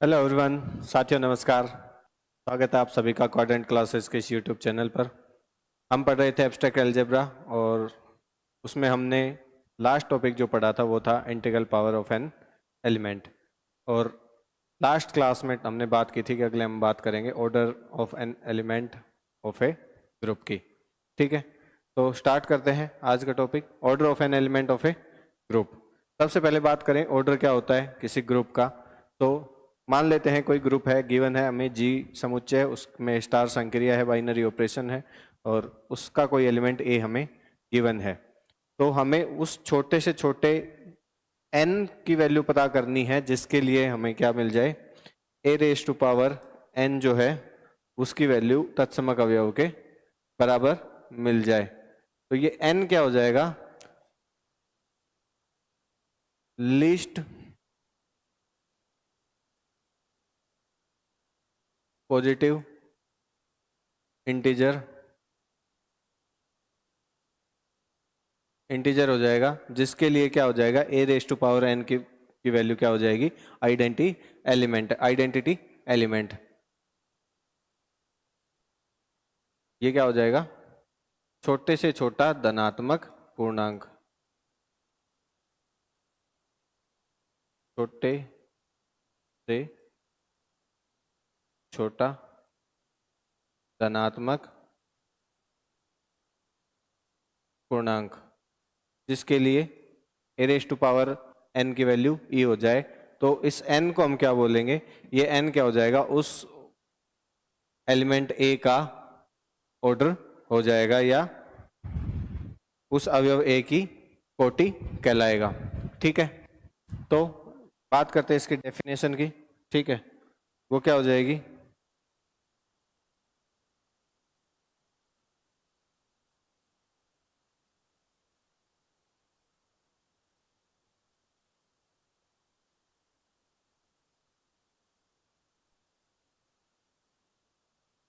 Hello everyone, साथियों नमस्कार। स्वागत है आप सभी का क्वाड्रेंट क्लासेस के इस यूट्यूब चैनल पर। हम पढ़ रहे थे एब्स्ट्रैक्ट अलजेब्रा और उसमें हमने लास्ट टॉपिक जो पढ़ा था वो था integral power of an element. और लास्ट क्लास में हमने बात की थी कि अगले हम बात करेंगे order of an element of a group की। ठीक है, तो स्टार्ट करते हैं आज का topic, order of an element of a group. सबसे पहले बात करें ऑर्डर क्या होता है किसी ग्रुप का। तो मान लेते हैं कोई ग्रुप है, गिवन है हमें जी समुच्चय है, उसमें स्टार संक्रिया है, बाइनरी ऑपरेशन है और उसका कोई एलिमेंट ए हमें गिवन है। तो हमें उस छोटे से छोटे n की वैल्यू पता करनी है जिसके लिए हमें क्या मिल जाए, a raise to power n जो है उसकी वैल्यू तत्समक अवयव के बराबर मिल जाए। तो ये n क्या हो जाएगा, लीस्ट पॉजिटिव इंटीजर हो जाएगा, जिसके लिए क्या हो जाएगा, a raise to power n की वैल्यू क्या हो जाएगी, आइडेंटिटी एलिमेंट। ये क्या हो जाएगा, छोटे से छोटा धनात्मक पूर्णांक, छोटे से छोटा धनात्मक पूर्णांक, जिसके लिए a raise to power n की वैल्यू e हो जाए। तो इस n को हम क्या बोलेंगे, ये n क्या हो जाएगा, उस एलिमेंट a का ऑर्डर हो जाएगा या उस अवयव a की कोटि कहलाएगा। ठीक है, तो बात करते हैं इसकी डेफिनेशन की। ठीक है, वो क्या हो जाएगी,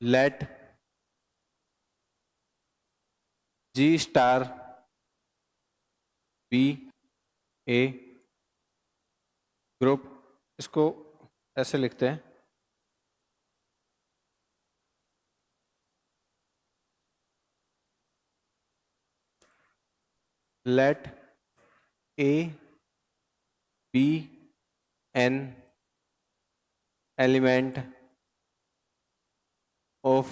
let G star B A group. इसको ऐसे लिखते हैं, let A B an element of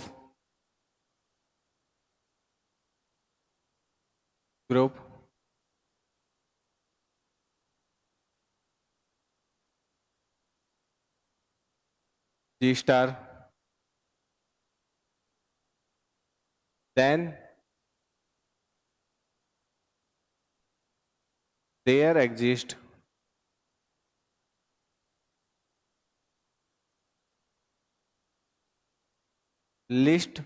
group G star, then there exist least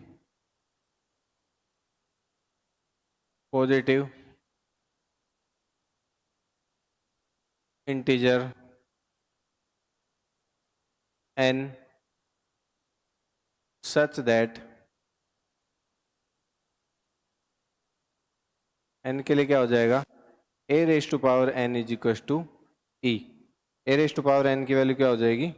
positive integer n such that n के लिए क्या हो जाएगा, a raise to power n is equal to e। a raise to power n की value क्या हो जाएगी,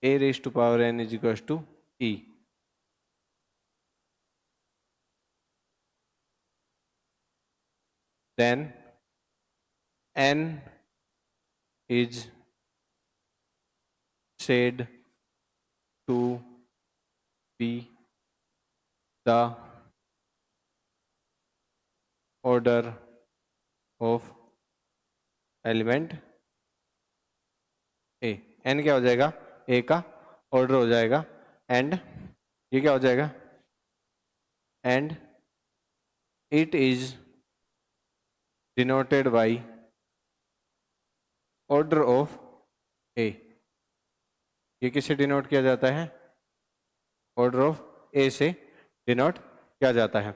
a raise to power n is equal to e। then n is said to be the order of element a। n क्या हो जाएगा, a का order हो जाएगा, एंड ये क्या हो जाएगा, and it is denoted by order of a। ये किससे डिनोट किया जाता है, ऑर्डर ऑफ a से डिनोट किया जाता है।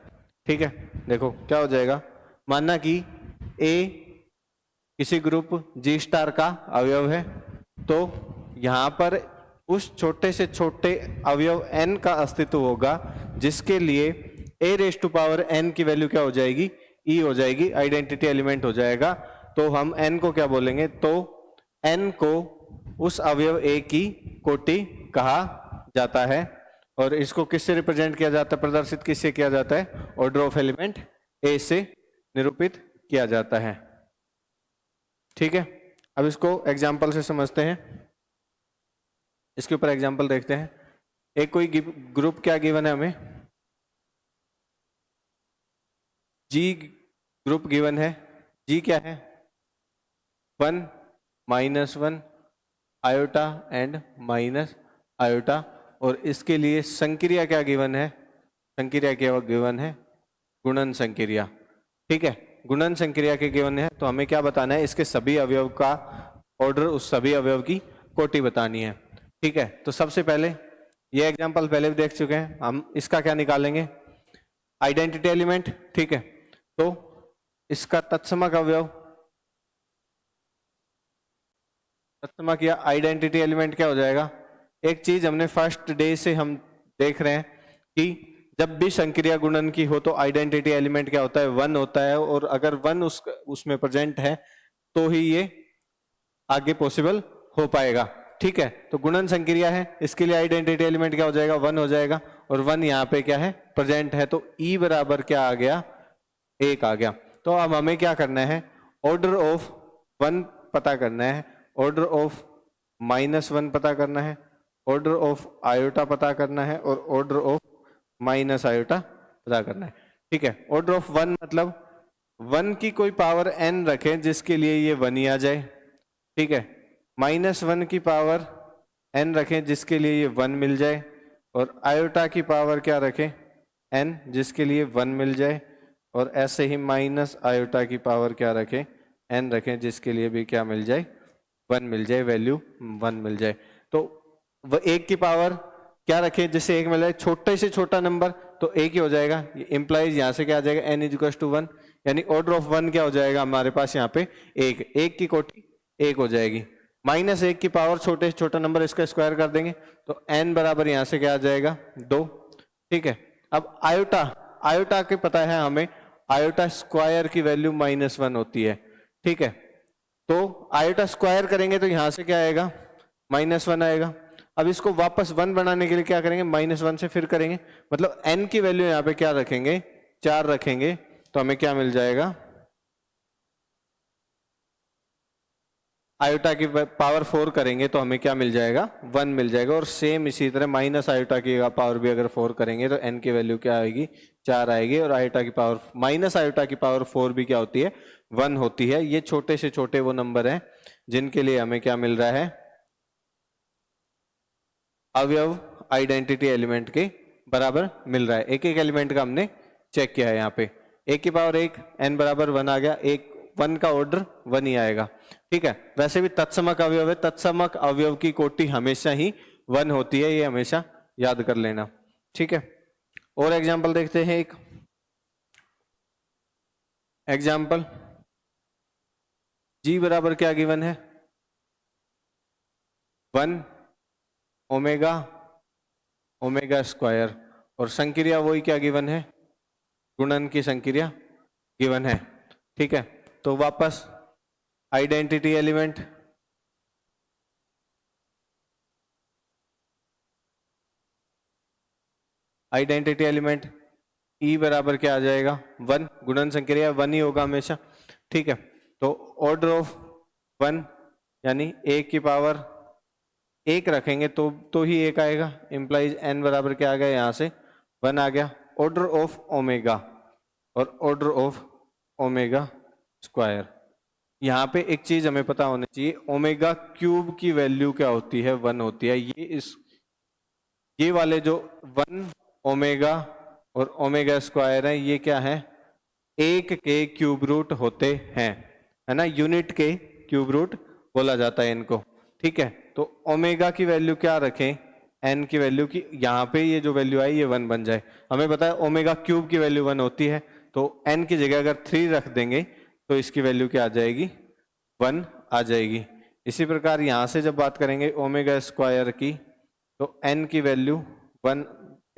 ठीक है, देखो क्या हो जाएगा, मानना कि a किसी ग्रुप G स्टार का अवयव है, तो यहाँ पर उस छोटे से छोटे अवयव n का अस्तित्व होगा जिसके लिए a raise to power n की वैल्यू क्या हो जाएगी, e हो जाएगी, आइडेंटिटी एलिमेंट हो जाएगा। तो हम n को क्या बोलेंगे, तो n को उस अवयव a की कोटि कहा जाता है। और इसको किससे रिप्रेजेंट किया जाता है, प्रदर्शित किससे किया जाता है, ऑर्डर ऑफ एलिमेंट a से निरूपित किया जाता है। ठीक है, अब इसको एग्जाम्पल से समझते हैं। इसके ऊपर एग्जाम्पल देखते हैं। एक कोई ग्रुप क्या गिवन है हमें, जी ग्रुप गिवन है। जी क्या है, 1 -1 आयोटा एंड माइनस आयोटा। और इसके लिए संक्रिया क्या गिवन है, संक्रिया क्या गिवन है, गुणन संक्रिया। ठीक है, गुणन संक्रिया के गिवन है, तो हमें क्या बताना है, इसके सभी अवयव का ऑर्डर, उस सभी अवयव की कोटि बतानी है। ठीक है, तो सबसे पहले ये एग्जांपल पहले भी देख चुके हैं हम, इसका क्या निकालेंगे, आइडेंटिटी एलिमेंट। ठीक है, तो इसका तत्समक अवयव, तत्समक या आइडेंटिटी एलिमेंट क्या हो जाएगा। एक चीज हमने फर्स्ट डे से हम देख रहे हैं कि जब भी संक्रिया गुणन की हो तो आइडेंटिटी एलिमेंट क्या होता है, 1 होता है। और अगर 1 उसमें प्रेजेंट है तो ही ये आगे पॉसिबल हो पाएगा। ठीक है, तो गुणन संक्रिया है, इसके लिए आइडेंटिटी एलिमेंट क्या हो जाएगा, 1 हो जाएगा। और 1 यहाँ पे क्या है, प्रेजेंट है, तो E बराबर क्या आ गया, 1 आ गया। तो अब हमें क्या करना है, ऑर्डर ऑफ 1 पता करना है, ऑर्डर ऑफ -1 पता करना है, ऑर्डर ऑफ आयोटा पता करना है, और ऑर्डर ऑफ माइनस आयोटा पता करना है। ठीक है, ऑर्डर ऑफ 1 मतलब 1 की कोई पावर n रखें जिसके लिए ये 1 ही आ जाए। ठीक है, -1 की पावर n रखें जिसके लिए ये 1 मिल जाए। और आयोटा की पावर क्या रखें, n, जिसके लिए 1 मिल जाए। और ऐसे ही माइनस आयोटा की पावर क्या रखें, n रखें जिसके लिए भी क्या मिल जाए, 1 मिल जाए, वैल्यू 1 मिल जाए। तो वह 1 की पावर क्या रखें, जिससे 1 मिल जाए, छोटे से छोटा नंबर तो 1 ही हो जाएगा। इंप्लाइज यहाँ से क्या आ जाएगा, n = 1, यानी ऑर्डर ऑफ 1 क्या हो जाएगा हमारे पास यहाँ पे 1, 1 की कोटि 1 हो जाएगी। -1 की पावर छोटे से छोटा नंबर, इसका स्क्वायर कर देंगे तो n बराबर यहाँ से क्या आ जाएगा, 2। ठीक है, अब आयोटा, आयोटा के पता है हमें, आयोटा स्क्वायर की वैल्यू -1 होती है। ठीक है, तो आयोटा स्क्वायर करेंगे तो यहां से क्या आएगा, -1 आएगा। अब इसको वापस 1 बनाने के लिए क्या करेंगे, -1 से फिर करेंगे, मतलब n की वैल्यू यहाँ पे क्या रखेंगे, 4 रखेंगे, तो हमें क्या मिल जाएगा, आयोटा की पावर 4 करेंगे तो हमें क्या मिल जाएगा, 1 मिल जाएगा। और सेम इसी तरह माइनस आयोटा की पावर भी अगर 4 करेंगे तो n की वैल्यू क्या आएगी, 4 आएगी। और आयोटा की पावर, माइनस आयोटा की पावर 4 भी क्या होती है, 1 होती है। ये छोटे से छोटे वो नंबर हैं जिनके लिए हमें क्या मिल रहा है, अवयव आइडेंटिटी एलिमेंट के बराबर मिल रहा है। एक एक एलिमेंट का हमने चेक किया है। यहाँ पे 1 की पावर 1, n बराबर 1 आ गया, 1 का ऑर्डर 1 ही आएगा। ठीक है, वैसे भी तत्समक अवयव है, तत्समक अवयव की कोटि हमेशा ही 1 होती है, ये हमेशा याद कर लेना। ठीक है, और एग्जाम्पल देखते हैं। एक एग्जाम्पल, G बराबर क्या गिवन है, 1 ओमेगा ओमेगा स्क्वायर। और संक्रिया वही क्या गिवन है, गुणन की संक्रिया गिवन है। ठीक है, तो वापस identity element, identity element E बराबर क्या आ जाएगा, 1, गुणन संक्रिया 1 ही होगा हमेशा। ठीक है, तो ऑर्डर ऑफ 1 यानी 1 की पावर 1 रखेंगे तो ही 1 आएगा, इंप्लाइज n बराबर क्या आ गया, यहाँ से 1 आ गया। ऑर्डर ऑफ ओमेगा और ऑर्डर ऑफ ओमेगा स्क्वायर, यहाँ पे एक चीज हमें पता होनी चाहिए, ओमेगा क्यूब की वैल्यू क्या होती है, 1 होती है। ये वाले जो 1 ओमेगा और ओमेगा स्क्वायर है, ये क्या है, 1 के क्यूब रूट होते हैं, है ना, यूनिट के क्यूब रूट बोला जाता है इनको। ठीक है, तो ओमेगा की वैल्यू क्या रखें, n की वैल्यू की, यहाँ पे ये जो वैल्यू आई ये 1 बन जाए। हमें पता है ओमेगा क्यूब की वैल्यू 1 होती है, तो n की जगह अगर 3 रख देंगे तो इसकी वैल्यू क्या आ जाएगी, 1 आ जाएगी। इसी प्रकार यहाँ से जब बात करेंगे ओमेगा स्क्वायर की, तो n की वैल्यू 1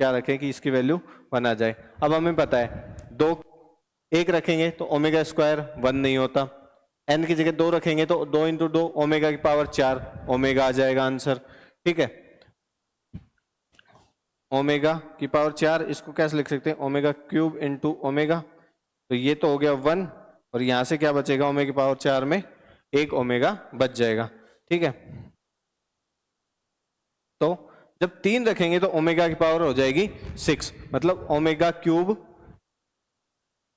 क्या रखें कि इसकी वैल्यू 1 आ जाए। अब हमें पता है 1 रखेंगे तो ओमेगा स्क्वायर 1 नहीं होता, n की जगह 2 रखेंगे तो 2 इंटू 2 ओमेगा की पावर 4 ओमेगा आ जाएगा आंसर। ठीक है, ओमेगा की पावर 4, इसको कैसे लिख सकते हैं, ओमेगा क्यूब इंटू ओमेगा, तो ये तो हो गया 1, और यहां से क्या बचेगा, ओमेगा की पावर 4 में 1 ओमेगा बच जाएगा। ठीक है, तो जब 3 रखेंगे तो ओमेगा की पावर हो जाएगी 6, मतलब ओमेगा क्यूब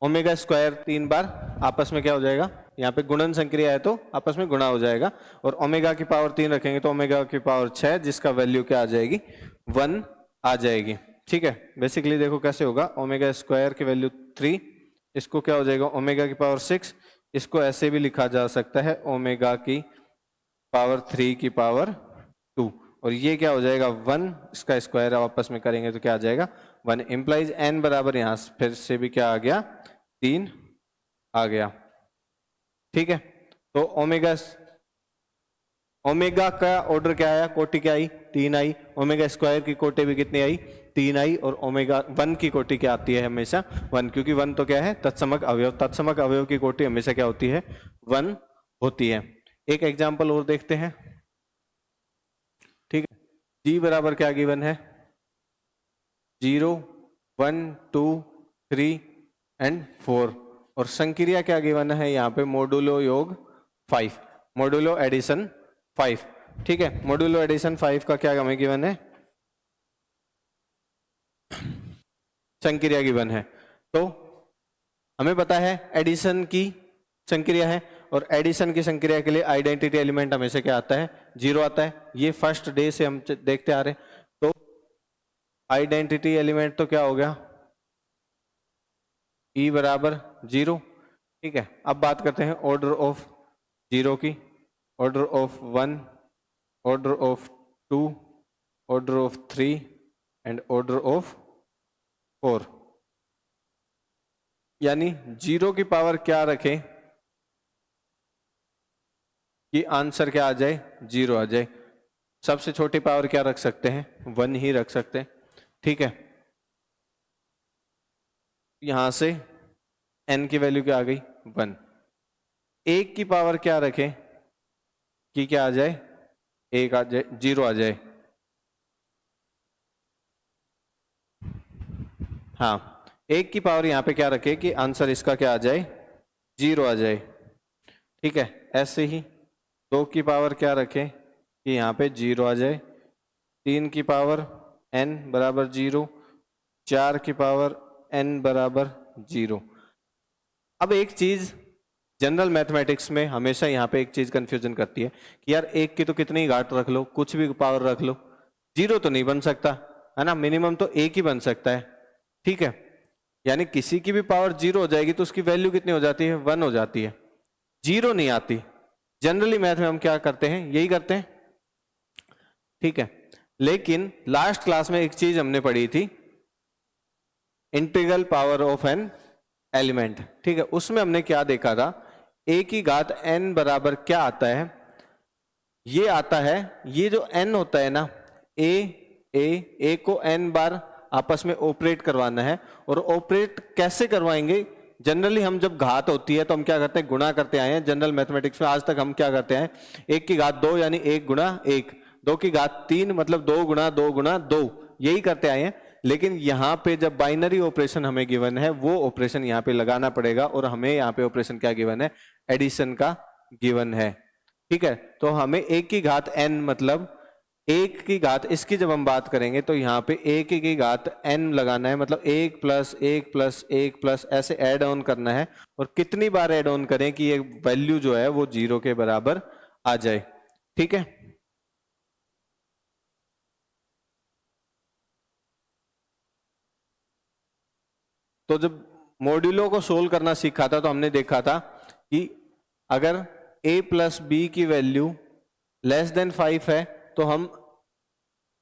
ओमेगा स्क्वायर 3 बार आपस में क्या हो जाएगा, यहाँ पे गुणन संक्रिया है तो आपस में गुणा हो जाएगा, और ओमेगा की पावर 3 रखेंगे तो ओमेगा की पावर 6, जिसका वैल्यू क्या आ जाएगी, 1 आ जाएगी। ठीक है, बेसिकली देखो कैसे होगा, ओमेगा स्क्वायर की वैल्यू 3, इसको क्या हो जाएगा ओमेगा की पावर 6, इसको ऐसे भी लिखा जा सकता है ओमेगा की पावर 3 की पावर 2, और ये क्या हो जाएगा 1, इसका स्क्वायर आपस में करेंगे तो क्या आ जाएगा 1, इंप्लाइज n बराबर यहाँ फिर से भी क्या आ गया 3 आ गया। ठीक है, तो ओमेगा का ऑर्डर क्या आया, कोटि क्या आई 3 आई, ओमेगा स्क्वायर की कोटि भी कितनी आई 3 आई, और ओमेगा 1 की कोटि क्या आती है हमेशा 1, क्योंकि 1 तो क्या है तत्समक अवयव, तत्समक अवयव की कोटि हमेशा क्या होती है 1 होती है। एक एग्जाम्पल और देखते हैं। ठीक है, जी बराबर क्या गिवन है 0 1 2 3 एंड 4, और संक्रिया क्या गिवन है यहाँ पे मोडुलो योग 5, मोडुलो एडिशन 5। ठीक है, मोडुलो एडिशन 5 का क्या हमें गिवन है, संक्रिया गिवन है, तो हमें पता है एडिशन की संक्रिया है, और एडिशन की संक्रिया के लिए आइडेंटिटी एलिमेंट हमेशा क्या आता है 0 आता है, ये फर्स्ट डे से हम देखते आ रहे हैं। तो आइडेंटिटी एलिमेंट तो क्या हो गया E बराबर 0। ठीक है, अब बात करते हैं ऑर्डर ऑफ 0 की, order of 1, order of 2, order of 3 and order of 4, यानी 0 की पावर क्या रखें कि आंसर क्या आ जाए 0 आ जाए, सबसे छोटी पावर क्या रख सकते हैं 1 ही रख सकते हैं। ठीक है, यहां से n की वैल्यू क्या आ गई 1, 1 की पावर क्या रखें कि क्या आ जाए 1 आ जाए 0 आ जाए, हाँ 1 की पावर यहाँ पे क्या रखे कि आंसर इसका क्या आ जाए 0 आ जाए। ठीक है, ऐसे ही 2 की पावर क्या रखें कि यहाँ पे 0 आ जाए, 3 की पावर n बराबर 0, 4 की पावर n बराबर 0। अब एक चीज जनरल मैथमेटिक्स में हमेशा यहाँ पे एक चीज कंफ्यूजन करती है कि यार 1 की तो कितनी घात रख लो, कुछ भी पावर रख लो, 0 तो नहीं बन सकता है ना, मिनिमम तो 1 ही बन सकता है। ठीक है, यानी किसी की भी पावर 0 हो जाएगी तो उसकी वैल्यू कितनी हो जाती है 1 हो जाती है, 0 नहीं आती। जनरली मैथ में हम क्या करते हैं, यही करते हैं। ठीक है, लेकिन लास्ट क्लास में एक चीज हमने पढ़ी थी, integral power of an element. ठीक है, उसमें हमने क्या देखा था, a की घात n बराबर क्या आता है, ये आता है, ये जो n होता है ना a को n बार आपस में ऑपरेट करवाना है, और ऑपरेट कैसे करवाएंगे, जनरली हम जब घात होती है तो हम क्या करते हैं गुणा करते आए हैं जनरल मैथमेटिक्स में, आज तक हम क्या करते हैं 1 की घात 2 यानी 1 गुणा 1, 2 की घात 3 मतलब 2 गुणा 2 गुणा 2, यही करते आए हैं। लेकिन यहाँ पे जब बाइनरी ऑपरेशन हमें गिवन है वो ऑपरेशन यहाँ पे लगाना पड़ेगा, और हमें यहाँ पे ऑपरेशन क्या गिवन है, एडिशन का गिवन है। ठीक है, तो हमें 1 की घात n मतलब 1 की घात, इसकी जब हम बात करेंगे तो यहाँ पे 1 की घात n लगाना है, मतलब 1 प्लस 1 प्लस 1 प्लस ऐसे ऐड ऑन करना है, और कितनी बार ऐड ऑन करें कि ये वैल्यू जो है वो 0 के बराबर आ जाए। ठीक है, तो जब मॉड्यूलो को सोल्व करना सीखा था तो हमने देखा था कि अगर a प्लस बी की वैल्यू लेस देन 5 है तो हम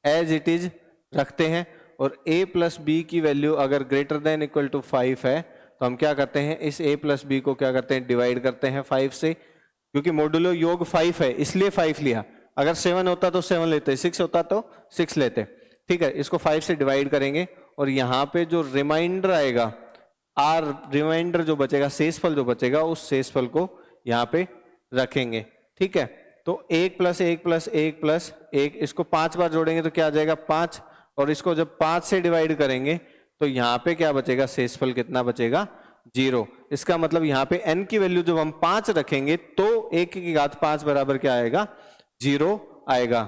एज इट इज रखते हैं, और a प्लस बी की वैल्यू अगर ग्रेटर देन इक्वल टू 5 है तो हम क्या करते हैं, इस a प्लस बी को क्या करते हैं डिवाइड करते हैं 5 से, क्योंकि मॉड्यूलो योग 5 है इसलिए 5 लिया, अगर 7 होता तो 7 लेते, 6 होता तो 6 लेते। ठीक है, इसको 5 से डिवाइड करेंगे, और यहाँ पे जो रिमाइंडर आएगा, आर रिमाइंडर जो बचेगा, शेषफल जो बचेगा, उस शेषफल को यहाँ पे रखेंगे। ठीक है, तो 1 + 1 + 1 + 1, इसको 5 बार जोड़ेंगे तो क्या आ जाएगा 5, और इसको जब 5 से डिवाइड करेंगे तो यहाँ पे क्या बचेगा, शेषफल कितना बचेगा 0। इसका मतलब यहाँ पे n की वैल्यू जब हम 5 रखेंगे तो 1 की घात 5 बराबर क्या आएगा 0 आएगा।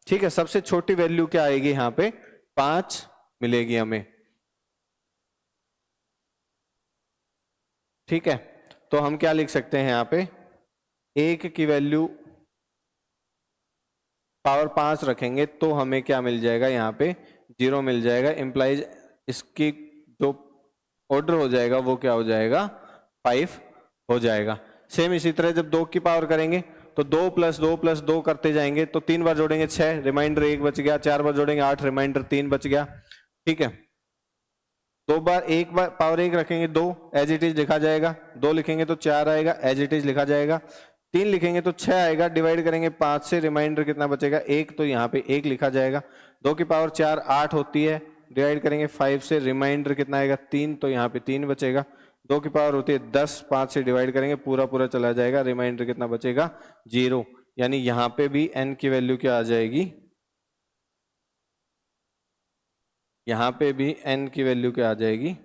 ठीक है, सबसे छोटी वैल्यू क्या आएगी यहाँ पे 5 मिलेगी हमें। ठीक है, तो हम क्या लिख सकते हैं यहाँ पे 1 की वैल्यू पावर 5 रखेंगे तो हमें क्या मिल जाएगा यहाँ पे 0 मिल जाएगा। इम्प्लाइज इसकी जो ऑर्डर हो जाएगा वो क्या हो जाएगा 5 हो जाएगा। सेम इसी तरह जब 2 की पावर करेंगे तो 2 + 2 + 2 करते जाएंगे तो 3 बार जोड़ेंगे 6, रिमाइंडर 1 बच गया, 4 बार जोड़ेंगे 8, रिमाइंडर 3 बच गया। ठीक है, 2 बार 1 बार पावर 1 रखेंगे 2 एज इट इज लिखा जाएगा, 2 लिखेंगे तो 4 आएगा एज इट इज लिखा जाएगा, 3 लिखेंगे तो 6 आएगा, डिवाइड करेंगे 5 से, रिमाइंडर कितना बचेगा 1, तो यहाँ पे 1 लिखा जाएगा। 2 की पावर 4 8 होती है, डिवाइड करेंगे 5 से, रिमाइंडर कितना आएगा 3, तो यहाँ पे 3 बचेगा। 2 की पावर होती है 10, 5 से डिवाइड करेंगे पूरा पूरा चला जाएगा, रिमाइंडर कितना बचेगा 0। यानी यहाँ पे भी n की वैल्यू क्या आ जाएगी, यहाँ पे भी n की वैल्यू क्या आ जाएगी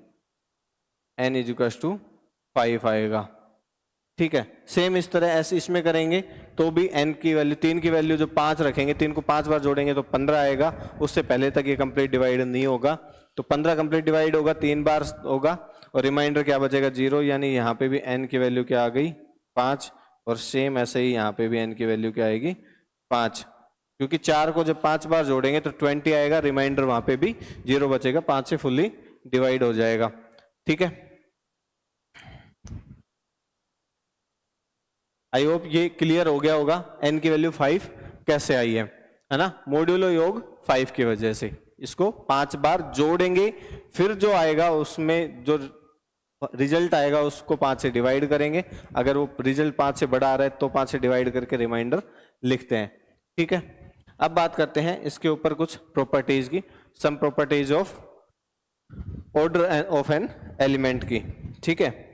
n = 5 आएगा। ठीक है, सेम इस तरह ऐसे इसमें करेंगे तो भी n की वैल्यू 3 की वैल्यू जो 5 रखेंगे, 3 को 5 बार जोड़ेंगे तो 15 आएगा, उससे पहले तक ये कंप्लीट डिवाइड नहीं होगा, तो 15 कंप्लीट डिवाइड होगा 3 बार होगा, और रिमाइंडर क्या बचेगा 0। यानी यहाँ पे भी n की वैल्यू क्या आ गई 5, और सेम ऐसे ही यहाँ पे भी n की वैल्यू क्या आएगी 5, क्योंकि 4 को जब 5 बार जोड़ेंगे तो 20 आएगा, रिमाइंडर वहां पे भी 0 बचेगा, 5 से फुल्ली डिवाइड हो जाएगा। ठीक है, आई होप ये क्लियर हो गया होगा n की वैल्यू 5 कैसे आई है ना, मॉड्यूलो योग 5 की वजह से। इसको 5 बार जोड़ेंगे, फिर जो आएगा उसमें जो रिजल्ट आएगा उसको 5 से डिवाइड करेंगे, अगर वो रिजल्ट 5 से बड़ा आ रहा है तो 5 से डिवाइड करके रिमाइंडर लिखते हैं। ठीक है, अब बात करते हैं इसके ऊपर कुछ प्रॉपर्टीज की, some properties of order of an element की। ठीक है,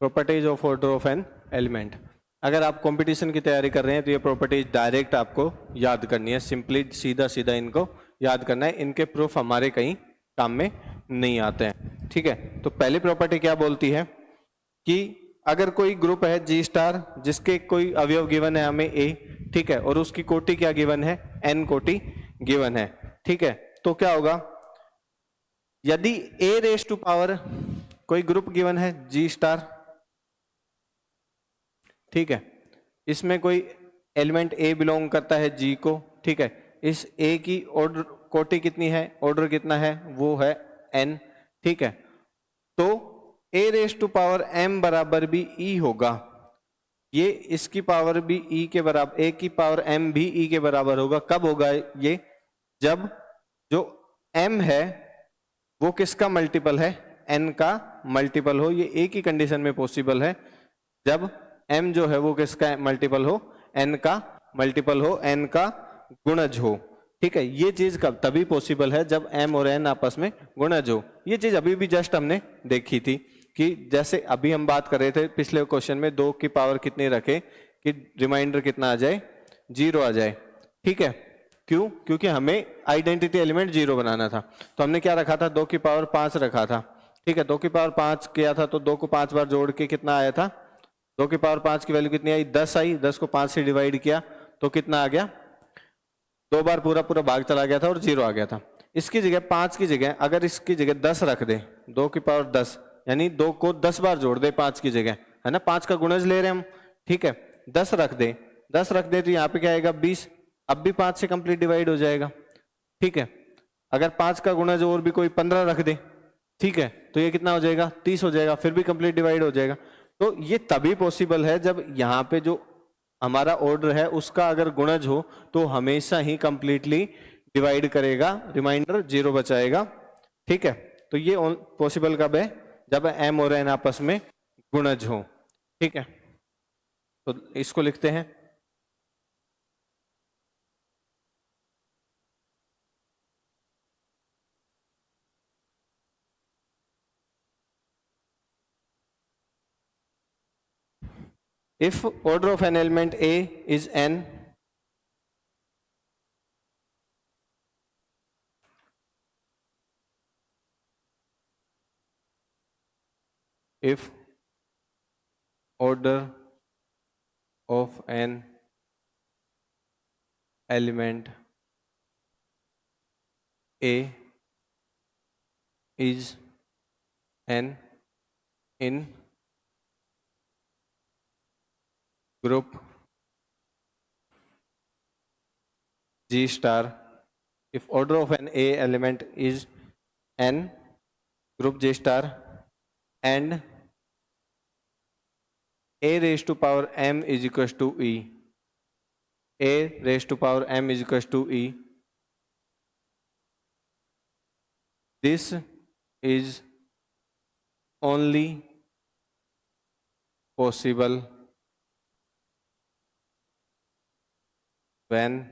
properties of order of an element. अगर आप कंपटीशन की तैयारी कर रहे हैं तो ये प्रॉपर्टीज डायरेक्ट आपको याद करनी है, सिंपली सीधा सीधा इनको याद करना है, इनके प्रूफ हमारे कहीं काम में नहीं आते हैं। ठीक है, तो पहली प्रॉपर्टी क्या बोलती है कि अगर कोई ग्रुप है G स्टार जिसके कोई अवयव गिवन है हमें A, ठीक है, और उसकी कोटि क्या गिवन है n कोटि गिवन है। ठीक है, तो क्या होगा यदि A⁴ कोई ग्रुप गिवन है G स्टार, ठीक है, इसमें कोई एलिमेंट A बिलोंग करता है G को, ठीक है, इस A की ऑर्डर कोटि कितनी है, ऑर्डर कितना है, वो है n। ठीक है, तो A⁴m बराबर भी E होगा, ये इसकी पावर भी E के बराबर, A की पावर m भी E के बराबर होगा। कब होगा ये, जब जो m है वो किसका मल्टीपल है, n का मल्टीपल हो। ये एक ही कंडीशन में पॉसिबल है, जब m जो है वो किसका मल्टीपल हो, n का मल्टीपल हो, n का गुणज हो। ठीक है, ये चीज कब तभी पॉसिबल है जब m और n आपस में गुणज हो। ये चीज अभी भी जस्ट हमने देखी थी कि जैसे अभी हम बात कर रहे थे पिछले क्वेश्चन में 2 की पावर कितनी रखे कि रिमाइंडर कितना आ जाए 0 आ जाए। ठीक है, क्यों, क्योंकि हमें आइडेंटिटी एलिमेंट 0 बनाना था, तो हमने क्या रखा था 2 की पावर 5 रखा था। ठीक है, 2 की पावर 5 किया था तो 2 को 5 बार जोड़ के कितना आया था, 2 की पावर 5 की वैल्यू कितनी आई 10 आई, 10 को 5 से डिवाइड किया तो कितना आ गया, 2 बार पूरा पूरा भाग चला गया था और 0 आ गया था। इसकी जगह 5 की जगह अगर इसकी जगह 10 रख दे, 2 की पावर 10, यानी 2 को 10 बार जोड़ दे 5 की जगह, है ना, 5 का गुणज ले रहे हैं हम। ठीक है, 10 रख दे, 10 रख दे तो यहाँ पे क्या आएगा 20, अब भी 5 से कंप्लीट डिवाइड हो जाएगा। ठीक है, अगर 5 का गुणज और भी कोई 15 रख दे ठीक है, तो ये कितना हो जाएगा, 30 हो जाएगा, फिर भी कंप्लीट डिवाइड हो जाएगा। तो ये तभी पॉसिबल है जब यहाँ पे जो हमारा ऑर्डर है उसका अगर गुणज हो तो हमेशा ही कंप्लीटली डिवाइड करेगा, रिमाइंडर 0 बचाएगा। ठीक है, तो ये पॉसिबल कब है, जब m और n आपस में गुणज हो। ठीक है, तो इसको लिखते हैं, if order of an element A is n, if order of an element A is n in group G star, if order of an A element is n group G star and A raised to power m is equals to E, A raised to power m is equals to E, this is only possible when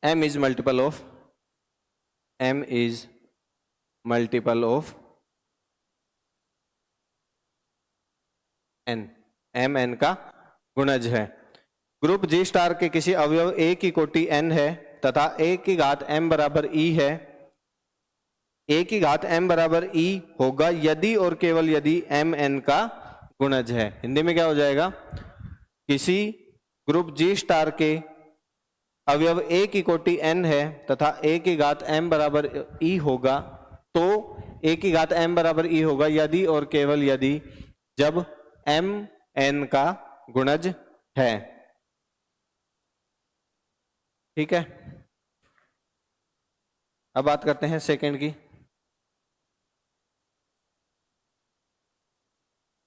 m is multiple of n, m n का गुणज है। Group जी star के किसी अवयव a की कोटि n है तथा a की घात m बराबर e है, a की घात m बराबर e होगा यदि और केवल यदि m n का गुणज है। हिंदी में क्या हो जाएगा, किसी ग्रुप जी स्टार के अवयव a की कोटि n है तथा a की घात m बराबर e होगा, तो a की घात m बराबर e होगा यदि और केवल यदि जब m n का गुणज है। ठीक है, अब बात करते हैं सेकंड की।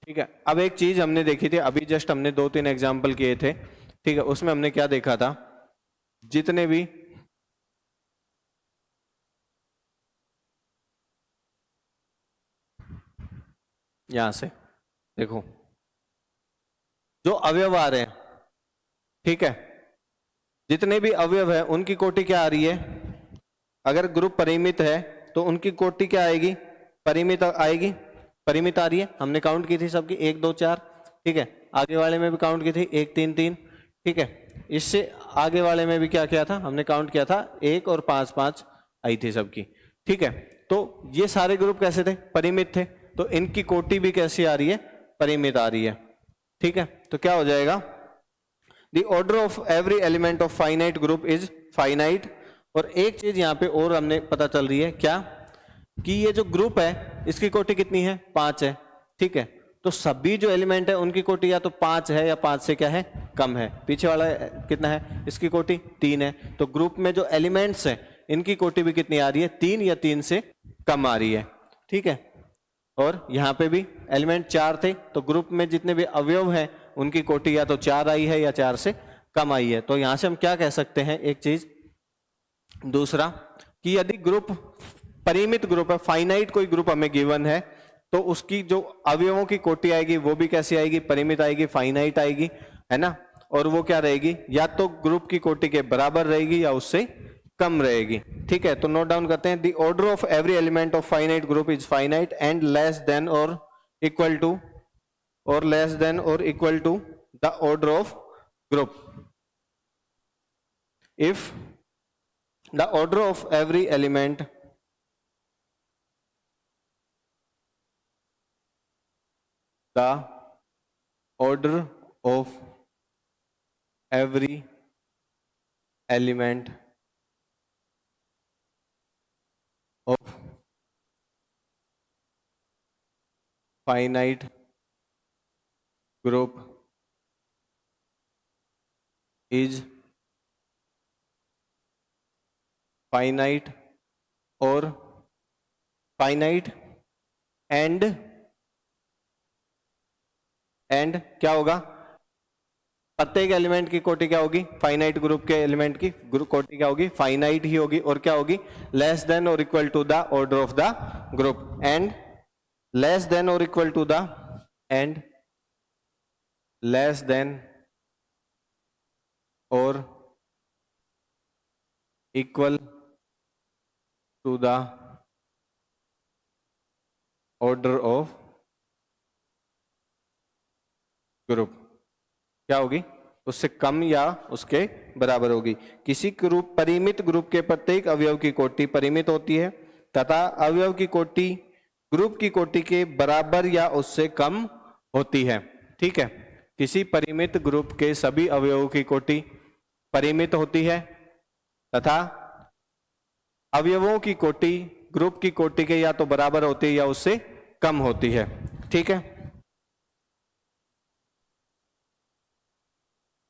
ठीक है, अब एक चीज हमने देखी थी अभी, जस्ट हमने 2-3 एग्जाम्पल किए थे। ठीक है, उसमें हमने क्या देखा था, जितने भी यहां से देखो जो अवयव आ रहे हैं, ठीक है, जितने भी अवयव है उनकी कोटि क्या आ रही है, अगर ग्रुप परिमित है तो उनकी कोटि क्या आएगी, परिमित आएगी, परिमित आ रही है, हमने काउंट की थी सबकी 1 2 4। ठीक है, आगे वाले में भी काउंट की थी 1 3 3। ठीक है, इससे आगे वाले में भी क्या किया था, हमने काउंट किया था 1 और 5 5 आई थी सबकी। ठीक है, तो ये सारे ग्रुप कैसे थे, परिमित थे, तो इनकी कोटि भी कैसी आ रही है, परिमित आ रही है। ठीक है, तो क्या हो जाएगा, The order of every element of finite group is finite। और एक चीज यहां पे और हमने पता चल रही है क्या, कि ये जो ग्रुप है इसकी कोटि कितनी है, 5 है। ठीक है, तो सभी जो एलिमेंट है उनकी कोटि या तो 5 है या 5 से क्या है, कम है। पीछे वाला कितना है, इसकी कोटि 3 है, तो ग्रुप में जो एलिमेंट्स है इनकी कोटि भी कितनी आ रही है, 3 या 3 से कम आ रही है। ठीक है, और यहाँ पे भी एलिमेंट 4 थे, तो ग्रुप में जितने भी अवयव हैं उनकी कोटि या तो 4 आई है या 4 से कम आई है। तो यहां से हम क्या कह सकते हैं, एक चीज दूसरा, कि यदि ग्रुप परिमित ग्रुप है, फाइनाइट कोई ग्रुप हमें गिवन है, तो उसकी जो अवयवों की कोटि आएगी वो भी कैसी आएगी, परिमित आएगी, फाइनाइट आएगी, है ना। और वो क्या रहेगी, या तो ग्रुप की कोटि के बराबर रहेगी या उससे कम रहेगी। ठीक है, तो नोट डाउन करते हैं, the order of every element of finite group is finite and less than or equal to the order of group if the order of every element the order of every element of finite group is finite और finite and क्या होगा, प्रत्येक element की कोटि क्या होगी, finite group के element की कोटि क्या होगी, फाइनाइट ही होगी, और क्या होगी, less than or equal to the order of the group, and less than or equal to the and less than or equal to the order of group क्या होगी, उससे कम या उसके बराबर होगी। किसी ग्रुप परिमित ग्रुप के प्रत्येक अवयव की कोटि परिमित होती है तथा अवयव की कोटि ग्रुप की कोटि के बराबर या उससे कम होती है। ठीक है, किसी परिमित ग्रुप के सभी अवयवों की कोटि परिमित होती है तथा अवयवों की कोटि ग्रुप की कोटि के या तो बराबर होती है या उससे कम होती है। ठीक है,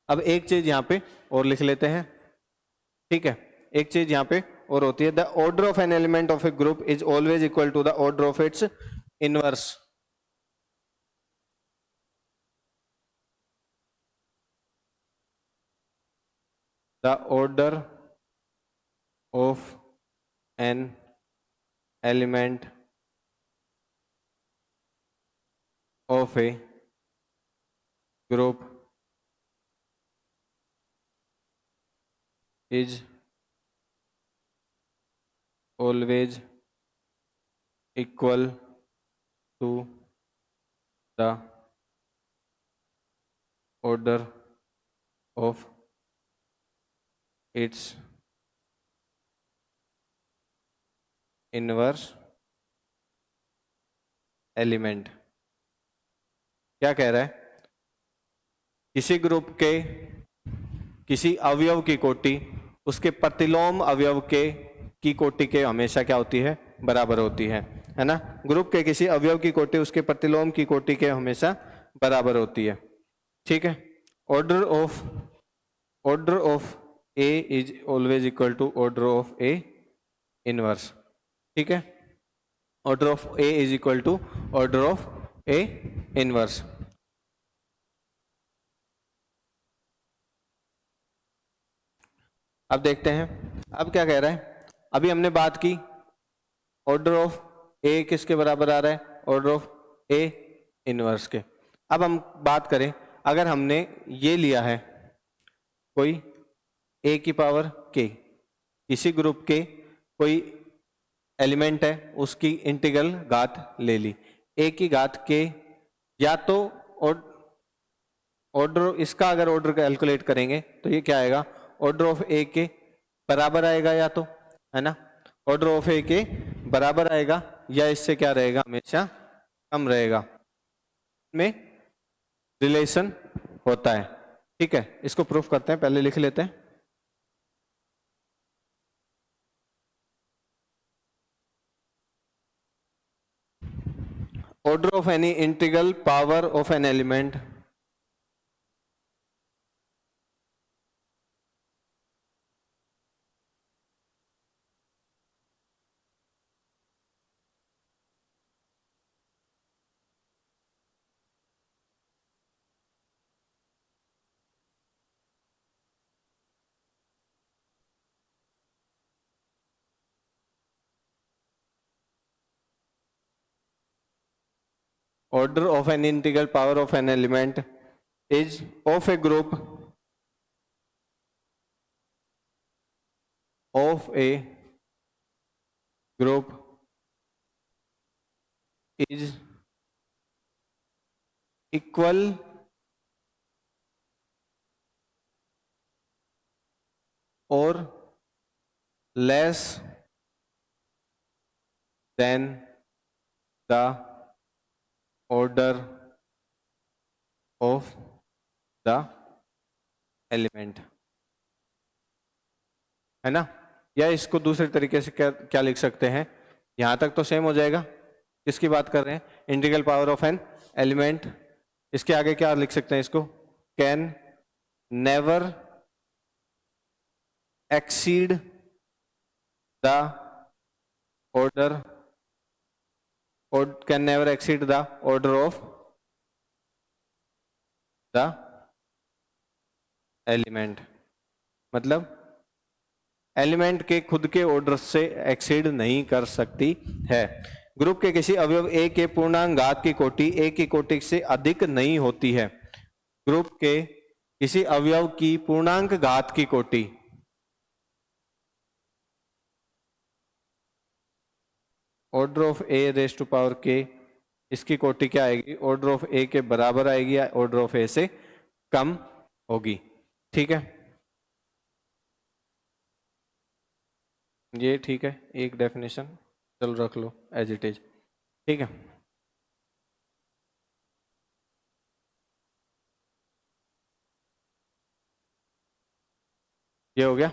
अब एक चीज यहां पे और लिख लेते हैं। ठीक है, एक चीज यहां पे और होती है, the order of an element of a group is always equal to the order of its inverse. The order of an element of a group is always equal to the order of its inverse element। क्या कह रहा है, किसी group के किसी अवयव की कोटि उसके प्रतिलोम अवयव के की कोटि के हमेशा क्या होती है, बराबर होती है ना। ग्रुप के किसी अवयव की कोटि उसके प्रतिलोम की कोटि के हमेशा बराबर होती है। ठीक है, order of A is always equal to order of A inverse. ठीक है, order of A is equal to order of A inverse. अब देखते हैं, अब क्या कह रहा है, अभी हमने बात की ऑर्डर ऑफ ए किसके बराबर आ रहा है, ऑर्डर ऑफ ए इनवर्स के। अब हम बात करें, अगर हमने ये लिया है कोई ए की पावर के, किसी ग्रुप के कोई एलिमेंट है उसकी इंटीग्रल घात ले ली, ए की घात के, या तो ऑर्डर इसका अगर ऑर्डर कैलकुलेट करेंगे तो ये क्या आएगा, ऑर्डर ऑफ ए के बराबर आएगा, या तो है ना, ऑर्डर ऑफ ए के बराबर आएगा या इससे क्या रहेगा, हमेशा कम रहेगा, में रिलेशन होता है। ठीक है, इसको प्रूफ करते हैं, पहले लिख लेते हैं। Order of any integral power of an element order of an integral power of an element is of a group is equal or less than the order of the element, है ना। या इसको दूसरे तरीके से क्या क्या लिख सकते हैं, यहां तक तो सेम हो जाएगा, किसकी बात कर रहे हैं, integral power of an element, इसके आगे क्या लिख सकते हैं इसको, can never exceed the order can never exceed the order of the element, मतलब एलिमेंट के खुद के ऑर्डर से एक्सीड नहीं कर सकती है। ग्रुप के किसी अवयव ए के पूर्णांक घात की कोटि ए की कोटि से अधिक नहीं होती है। ग्रुप के किसी अवयव की पूर्णांक घात की कोटि order of A raise to power के, इसकी कोटि क्या आएगी? ऑर्डर ऑफ ए के बराबर आएगी या ऑर्डर ऑफ ए से कम होगी। ठीक है, ये ठीक है, एक डेफिनेशन चलो रख लो एज इट इज। ठीक है, ये हो गया।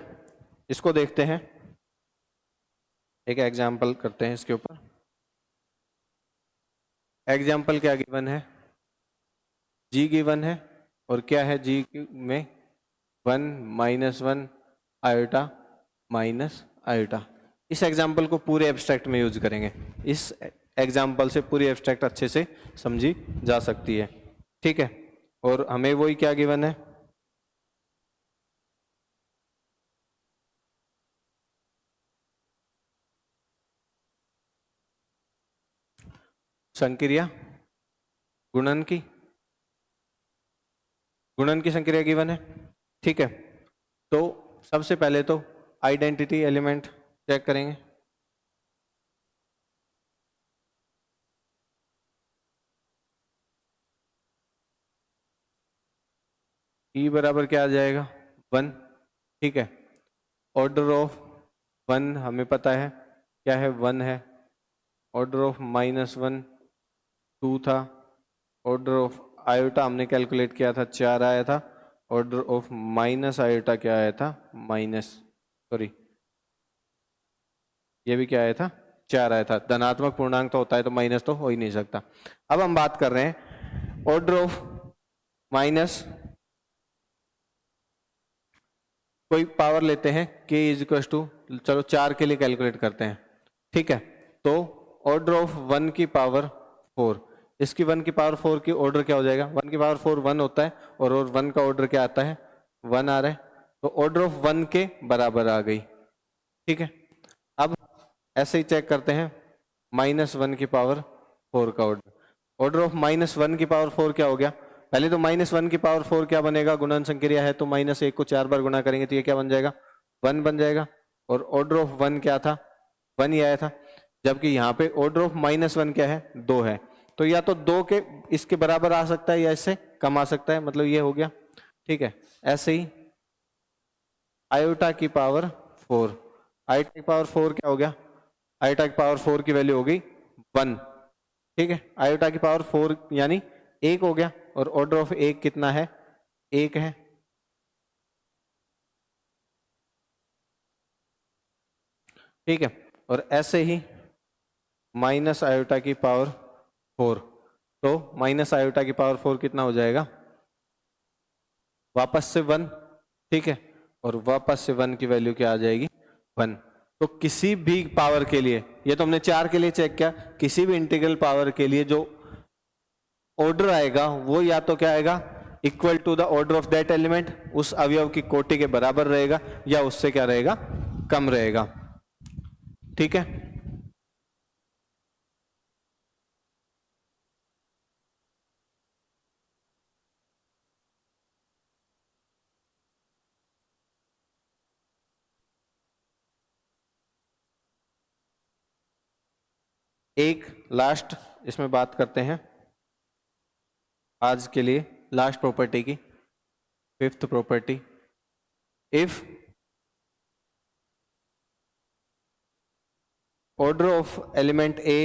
इसको देखते हैं, एक एग्जाम्पल करते हैं इसके ऊपर। एग्जाम्पल क्या गिवन है? जी गिवन है, और क्या है जी में? 1 -1 आयोटा माइनस आयोटा। इस एग्जाम्पल को पूरे एब्स्ट्रैक्ट में यूज करेंगे। इस एग्जाम्पल से पूरी एब्स्ट्रैक्ट अच्छे से समझी जा सकती है। ठीक है, और हमें वही क्या गिवन है? संक्रिया गुणन की संक्रिया गिवन है। ठीक है, तो सबसे पहले तो आइडेंटिटी एलिमेंट चेक करेंगे। ई बराबर क्या आ जाएगा? 1। ठीक है, ऑर्डर ऑफ 1 हमें पता है क्या है? 1 है। ऑर्डर ऑफ -1 2 था। ऑर्डर ऑफ आयोटा हमने कैलकुलेट किया था 4 आया था। ऑर्डर ऑफ माइनस आयोटा क्या आया था? सॉरी, ये भी क्या आया था? 4 आया था। धनात्मक पूर्णांक तो होता है तो माइनस तो हो ही नहीं सकता। अब हम बात कर रहे हैं ऑर्डर ऑफ माइनस, कोई पावर लेते हैं k इज इक्वल टू, चलो 4 के लिए कैलकुलेट करते हैं। ठीक है, तो ऑर्डर ऑफ 1 की पावर 4, इसकी 1 की पावर 4 की ऑर्डर क्या हो जाएगा? 1 की पावर 4 1 होता है, और 1 का ऑर्डर क्या आता है? 1 आ रहा है, तो ऑर्डर ऑफ 1 के बराबर आ गई। ठीक है, अब ऐसे ही चेक करते हैं -1 की पावर 4 का ऑर्डर। ऑर्डर ऑफ -1 की पावर 4 क्या हो गया? पहले तो -1 की पावर 4 क्या बनेगा? गुणन संक्रिया है तो -1 को 4 बार गुणा करेंगे तो ये क्या बन जाएगा? 1 बन जाएगा। और ऑर्डर ऑफ 1 क्या था? 1 ही आया था। जबकि यहाँ पे ऑर्डर ऑफ -1 क्या है? 2 है। तो या तो 2 के इसके बराबर आ सकता है या इससे कम आ सकता है, मतलब ये हो गया। ठीक है, ऐसे ही आयोटा की पावर 4, आयोटा की पावर 4 क्या हो गया? आयोटा की पावर 4 की वैल्यू हो गई 1। ठीक है, आयोटा की पावर 4 यानी 1 हो गया, और ऑर्डर ऑफ 1 कितना है? 1 है। ठीक है, और ऐसे ही माइनस आयोटा की पावर 4, तो माइनस आयोटा की पावर 4 कितना हो जाएगा? वापस से 1। ठीक है, और वापस से 1 की वैल्यू क्या आ जाएगी? 1। तो किसी भी पावर के लिए, ये तो हमने 4 के लिए चेक किया, किसी भी इंटीग्रल पावर के लिए जो ऑर्डर आएगा वो या तो क्या आएगा? Equal to the order of that element, उस अवयव की कोटि के बराबर रहेगा, या उससे क्या रहेगा? कम रहेगा। ठीक है, एक लास्ट इसमें बात करते हैं आज के लिए, लास्ट प्रॉपर्टी की, 5th property. If order of element A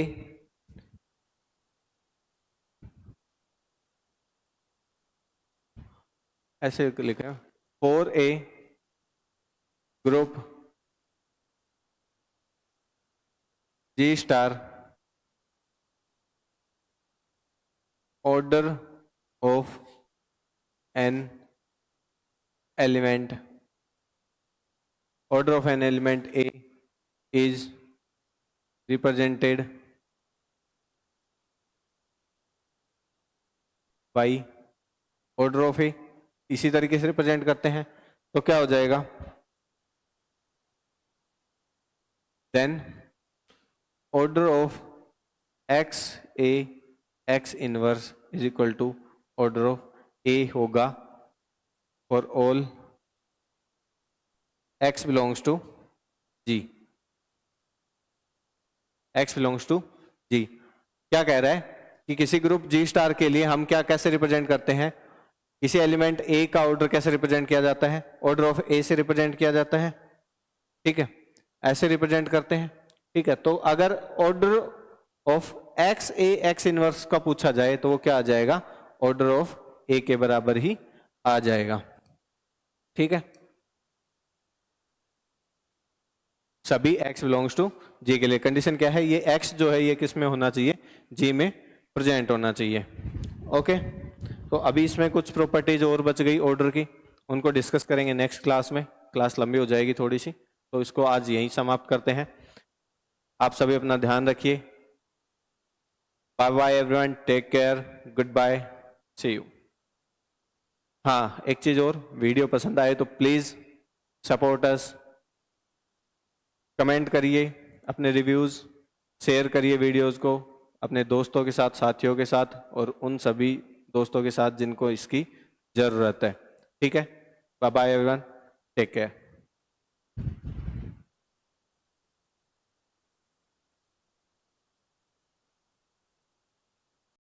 ऐसे लिखे 4a group G star order of an element, order of an element A is represented by order of A, इसी तरीके से रिप्रेजेंट करते हैं तो क्या हो जाएगा, then order of X A X inverse is equal to order of A होगा for all x belongs to G, x belongs to G. क्या कह रहा है कि किसी ग्रुप जी स्टार के लिए हम क्या कैसे रिप्रेजेंट करते हैं, किसी एलिमेंट ए का ऑर्डर कैसे रिप्रेजेंट किया जाता है, ऑर्डर ऑफ ए से रिप्रेजेंट किया जाता है, ठीक है, ऐसे रिप्रेजेंट करते हैं, ठीक है। तो अगर order of X A X inverse का पूछा जाए तो वो क्या आ जाएगा, ऑर्डर ऑफ ए के बराबर ही आ जाएगा, ठीक है। सभी x बिलोंग्स टू जी के लिए कंडीशन क्या है, ये x जो है ये किस में होना चाहिए, जी में प्रेजेंट होना चाहिए, ओके। तो अभी इसमें कुछ प्रॉपर्टीज और बच गई ऑर्डर की, उनको डिस्कस करेंगे नेक्स्ट क्लास में, क्लास लंबी हो जाएगी थोड़ी सी, तो इसको आज यहीं समाप्त करते हैं। आप सभी अपना ध्यान रखिए, bye bye everyone, take care, goodbye, see you. हाँ एक चीज और, वीडियो पसंद आए तो प्लीज सपोर्ट अस, कमेंट करिए, अपने रिव्यूज शेयर करिए वीडियोस को अपने दोस्तों के साथ, साथियों के साथ और उन सभी दोस्तों के साथ जिनको इसकी जरूरत है, ठीक है। Bye bye everyone, take care.